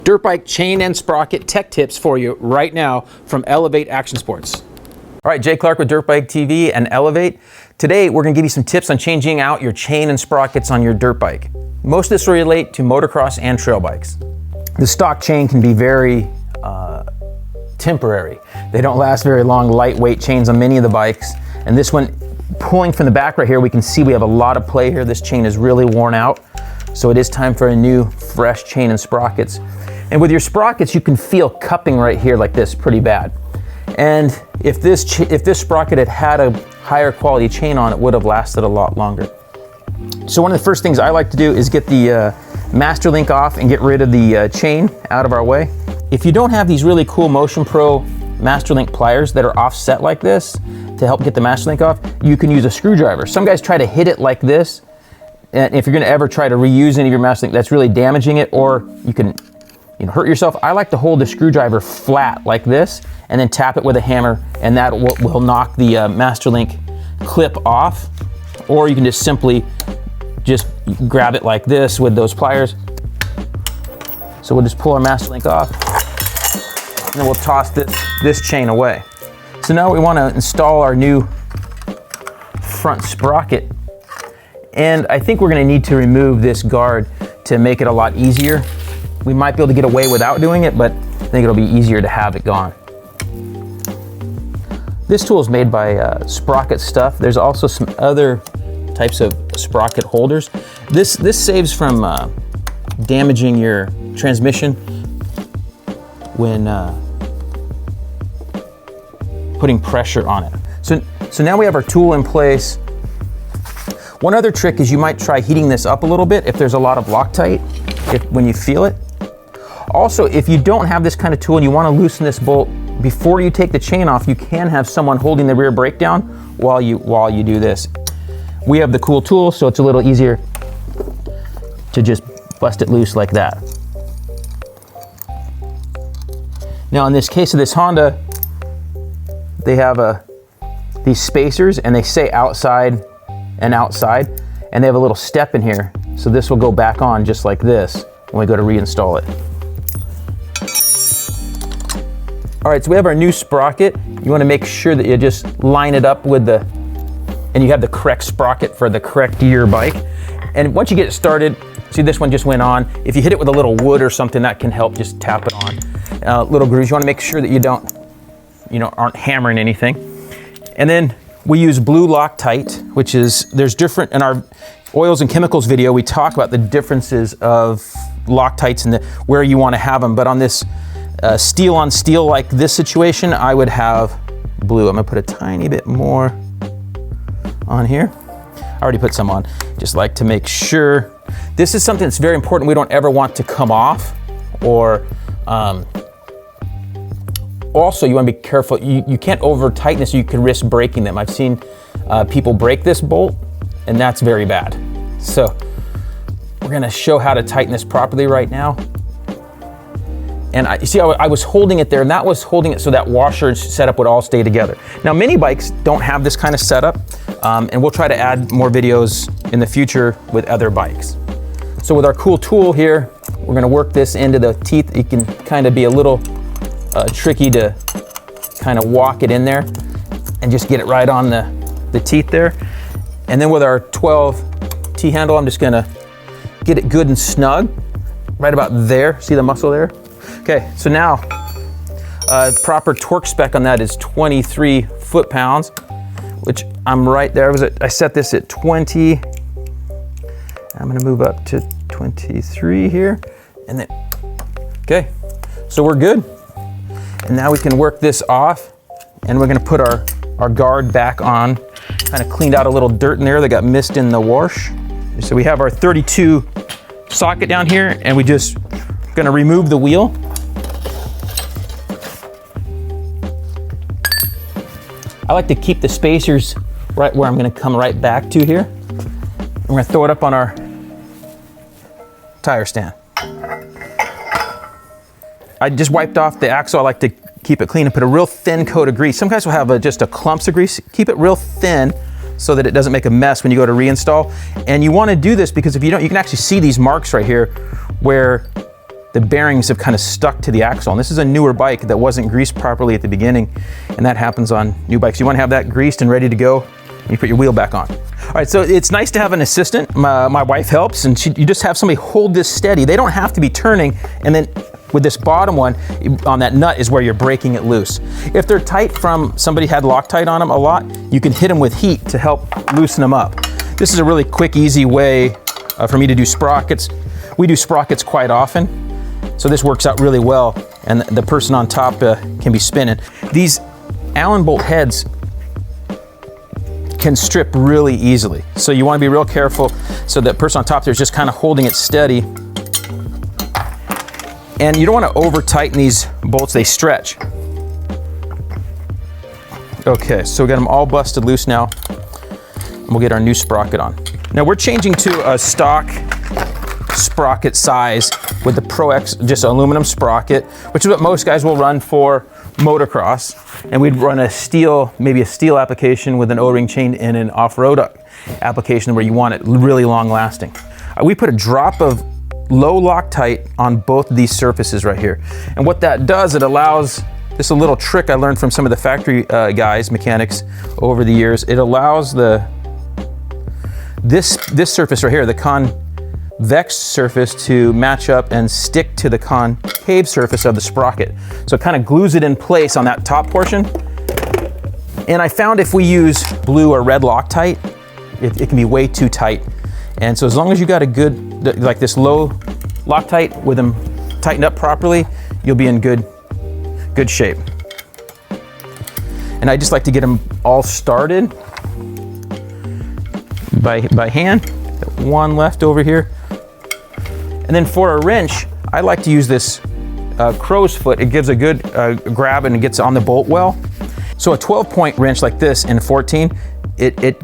dirt bike chain and sprocket tech tips for you right now from Elevate Action Sports. All right, Jay Clark with Dirt Bike TV and Elevate. Today, we're gonna give you some tips on changing out your chain and sprockets on your dirt bike. Most of this will relate to motocross and trail bikes. The stock chain can be very temporary. They don't last very long, lightweight chains on many of the bikes. And this one, pulling from the back right here, we can see we have a lot of play here. This chain is really worn out. So it is time for a new, fresh chain and sprockets. And with your sprockets, you can feel cupping right here like this pretty bad. And if this sprocket had a higher quality chain on, it would have lasted a lot longer. So one of the first things I like to do is get the master link off and get rid of the chain out of our way. If you don't have these really cool Motion Pro master link pliers that are offset like this to help get the master link off, you can use a screwdriver. Some guys try to hit it like this, and if you're gonna ever try to reuse any of your master link, that's really damaging it, or you can hurt yourself. I like to hold the screwdriver flat like this and then tap it with a hammer, and that will knock the master link clip off. Or you can just simply grab it like this with those pliers. So we'll just pull our master link off, and then we'll toss this chain away. So now we want to install our new front sprocket, and I think we're going to need to remove this guard to make it a lot easier. We might be able to get away without doing it, but I think it'll be easier to have it gone. This tool is made by Sprocket Stuff. There's also some other types of sprocket holders. This saves from damaging your transmission when putting pressure on it. So now we have our tool in place. One other trick is you might try heating this up a little bit if there's a lot of Loctite, when you feel it. Also, if you don't have this kind of tool and you want to loosen this bolt, before you take the chain off, you can have someone holding the rear brake down while you do this. We have the cool tool, so it's a little easier to just bust it loose like that. Now in this case of this Honda, they have these spacers, and they say outside and outside, and they have a little step in here. So this will go back on just like this when we go to reinstall it. All right, so we have our new sprocket. You want to make sure that you just line it up with and you have the correct sprocket for the correct year bike. And once you get it started, see this one just went on. If you hit it with a little wood or something, that can help just tap it on. Little grooves, you want to make sure that you aren't hammering anything. And then we use blue Loctite, which there's different, in our oils and chemicals video, we talk about the differences of Loctites and where you want to have them. But on this steel on steel like this situation, I would have blue. I'm gonna put a tiny bit more on here. I already put some on. Just like to make sure. This is something that's very important. We don't ever want to come off, or also you want to be careful. You can't over tighten this, or you can risk breaking them. I've seen people break this bolt, and that's very bad. So we're gonna show how to tighten this properly right now. And you see, I was holding it there, and that was holding it so that washer setup would all stay together. Now, many bikes don't have this kind of setup, and we'll try to add more videos in the future with other bikes. So with our cool tool here, we're gonna work this into the teeth. It can kind of be a little tricky to kind of walk it in there and just get it right on the teeth there. And then with our 12 T-handle, I'm just gonna get it good and snug, right about there. See the muscle there? Okay, so now proper torque spec on that is 23 foot-pounds, which I'm right there. I set this at 20. I'm gonna move up to 23 here, and then, okay, so we're good. And now we can work this off, and we're gonna put our guard back on. Kind of cleaned out a little dirt in there that got missed in the wash. So we have our 32 socket down here, and we just gonna remove the wheel. I like to keep the spacers right where I'm gonna come right back to here. I'm gonna throw it up on our tire stand. I just wiped off the axle. I like to keep it clean and put a real thin coat of grease. Some guys will have just a clumps of grease. Keep it real thin so that it doesn't make a mess when you go to reinstall. And you wanna do this because if you don't, you can actually see these marks right here where the bearings have kind of stuck to the axle. And this is a newer bike that wasn't greased properly at the beginning, and that happens on new bikes. You want to have that greased and ready to go, and you put your wheel back on. All right, so it's nice to have an assistant. My wife helps, and you just have somebody hold this steady. They don't have to be turning, and then with this bottom one, on that nut is where you're breaking it loose. If they're tight from somebody had Loctite on them a lot, you can hit them with heat to help loosen them up. This is a really quick, easy way for me to do sprockets. We do sprockets quite often, so this works out really well, and the person on top can be spinning. These Allen bolt heads can strip really easily, so you want to be real careful so that person on top there is just kind of holding it steady. And you don't want to over tighten these bolts, they stretch. Okay, so we got them all busted loose now. And we'll get our new sprocket on. Now we're changing to a stock sprocket size with the Pro X, just aluminum sprocket, which is what most guys will run for motocross. And we'd run a steel, maybe a steel application with an O-ring chain in an off-road application where you want it really long lasting. We put a drop of low Loctite on both of these surfaces right here. And what that does, it allows, this is a little trick I learned from some of the factory guys, mechanics over the years. It allows this surface right here, the convex surface, to match up and stick to the concave surface of the sprocket. So it kind of glues it in place on that top portion. And I found if we use blue or red Loctite, it can be way too tight. And so as long as you got a good, like this low Loctite with them tightened up properly, you'll be in good shape. And I just like to get them all started by hand. Got one left over here. And then for a wrench, I like to use this crow's foot. It gives a good grab and it gets on the bolt well. So a 12-point wrench like this in 14, it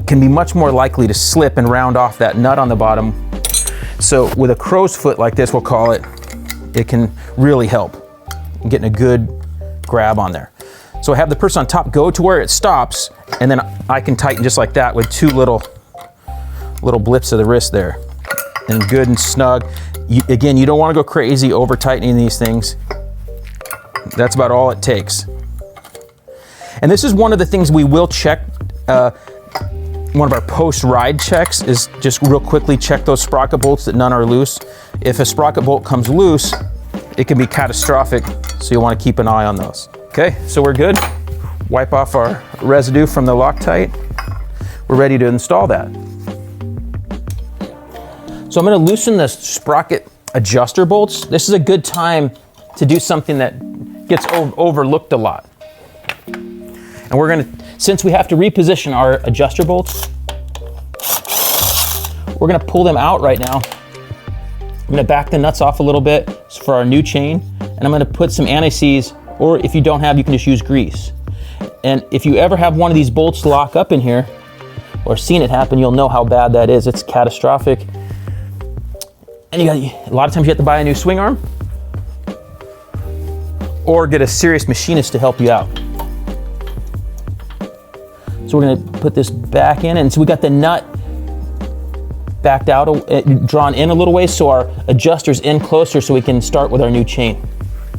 can be much more likely to slip and round off that nut on the bottom. So with a crow's foot like this, we'll call it, it can really help in getting a good grab on there. So I have the person on top go to where it stops, and then I can tighten just like that with two little blips of the wrist there. And good and snug. Again, you don't want to go crazy over tightening these things. That's about all it takes. And this is one of the things we will check. One of our post-ride checks is just real quickly check those sprocket bolts that none are loose. If a sprocket bolt comes loose, it can be catastrophic, so you want to keep an eye on those. Okay, so we're good. Wipe off our residue from the Loctite. We're ready to install that. So I'm going to loosen the sprocket adjuster bolts. This is a good time to do something that gets overlooked a lot. And we're going to, since we have to reposition our adjuster bolts, we're going to pull them out right now. I'm going to back the nuts off a little bit for our new chain, and I'm going to put some anti-seize, or if you don't have, you can just use grease. And if you ever have one of these bolts lock up in here, or seen it happen, you'll know how bad that is. It's catastrophic. And a lot of times you have to buy a new swing arm, or get a serious machinist to help you out. So we're going to put this back in, and so we got the nut backed out, drawn in a little ways, so our adjuster's in closer so we can start with our new chain.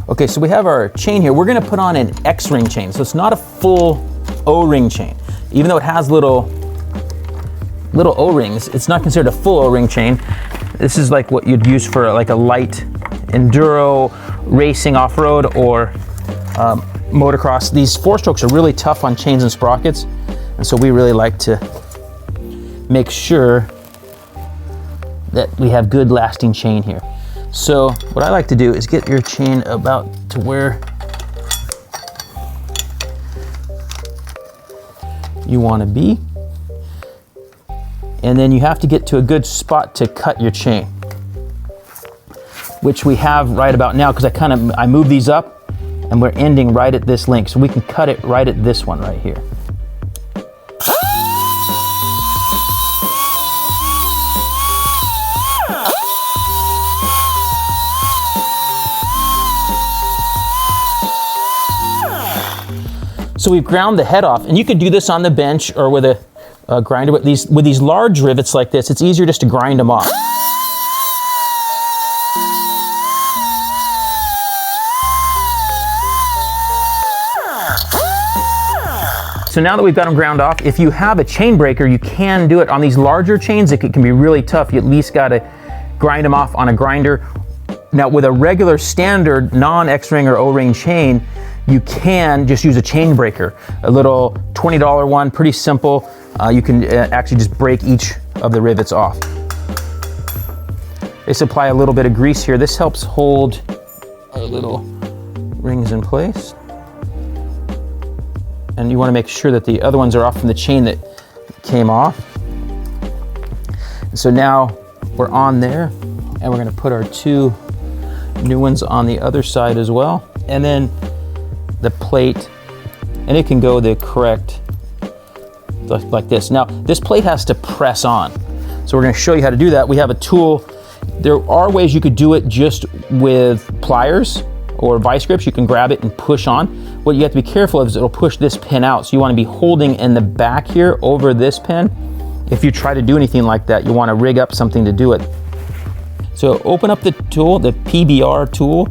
Okay, so we have our chain here. We're going to put on an X-ring chain, so it's not a full O-ring chain. Even though it has little O-rings, it's not considered a full O-ring chain. This is like what you'd use for like a light enduro racing off-road or motocross. These four-strokes are really tough on chains and sprockets. And so we really like to make sure that we have good lasting chain here. So what I like to do is get your chain about to where you want to be. And then you have to get to a good spot to cut your chain, which we have right about now, because I move these up and we're ending right at this link. So we can cut it right at this one right here. So we've ground the head off, and you could do this on the bench or with a grinder. With these large rivets like this, it's easier just to grind them off. So now that we've got them ground off, if you have a chain breaker, you can do it. On these larger chains, it can be really tough. You at least got to grind them off on a grinder. Now with a regular standard non-X-ring or O-ring chain, you can just use a chain breaker, a little $20 one, pretty simple. You can actually just break each of the rivets off. They supply a little bit of grease here. This helps hold our little rings in place. And you want to make sure that the other ones are off from the chain that came off. And so now we're on there, and we're going to put our 2 new ones on the other side as well. And then the plate, and it can go the correct, like this. Now, this plate has to press on. So we're going to show you how to do that. We have a tool. There are ways you could do it just with pliers or vice grips. You can grab it and push on. What you have to be careful of is it'll push this pin out. So you want to be holding in the back here over this pin. If you try to do anything like that, you want to rig up something to do it. So open up the tool, the PBR tool,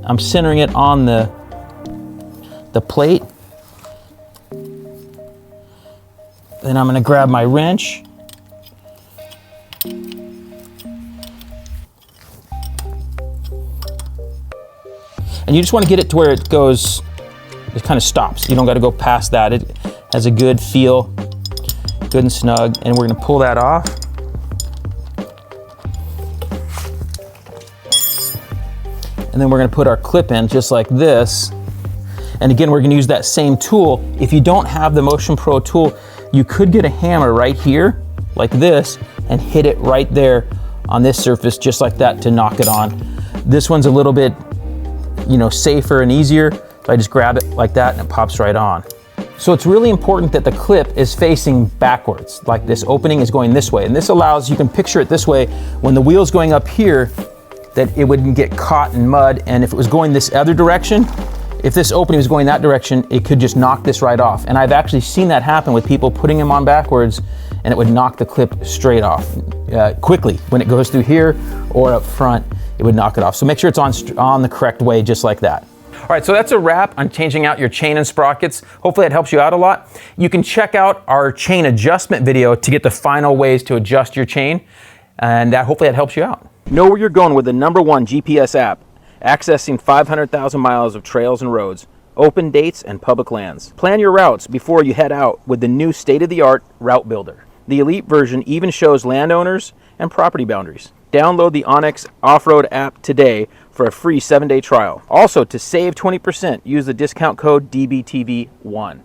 I'm centering it on the plate. Then I'm going to grab my wrench. And you just want to get it to where it goes, it kind of stops. You don't got to go past that. It has a good feel, good and snug. And we're going to pull that off. And then we're going to put our clip in just like this. And again, we're going to use that same tool. If you don't have the Motion Pro tool, you could get a hammer right here, like this, and hit it right there on this surface, just like that, to knock it on. This one's a little bit, safer and easier. So I just grab it like that and it pops right on. So it's really important that the clip is facing backwards, like this opening is going this way. And this allows, you can picture it this way, when the wheel's going up here, that it wouldn't get caught in mud. And if it was going this other direction, if this opening was going that direction, it could just knock this right off. And I've actually seen that happen with people putting them on backwards, and it would knock the clip straight off quickly. When it goes through here or up front, it would knock it off. So make sure it's on the correct way, just like that. All right, so that's a wrap on changing out your chain and sprockets. Hopefully that helps you out a lot. You can check out our chain adjustment video to get the final ways to adjust your chain, and hopefully that helps you out. Know where you're going with the #1 GPS app, accessing 500,000 miles of trails and roads, open dates, and public lands. Plan your routes before you head out with the new state-of-the-art Route Builder. The Elite version even shows landowners and property boundaries. Download the Onyx Off-Road app today for a free 7-day trial. Also, to save 20%, use the discount code DBTV1.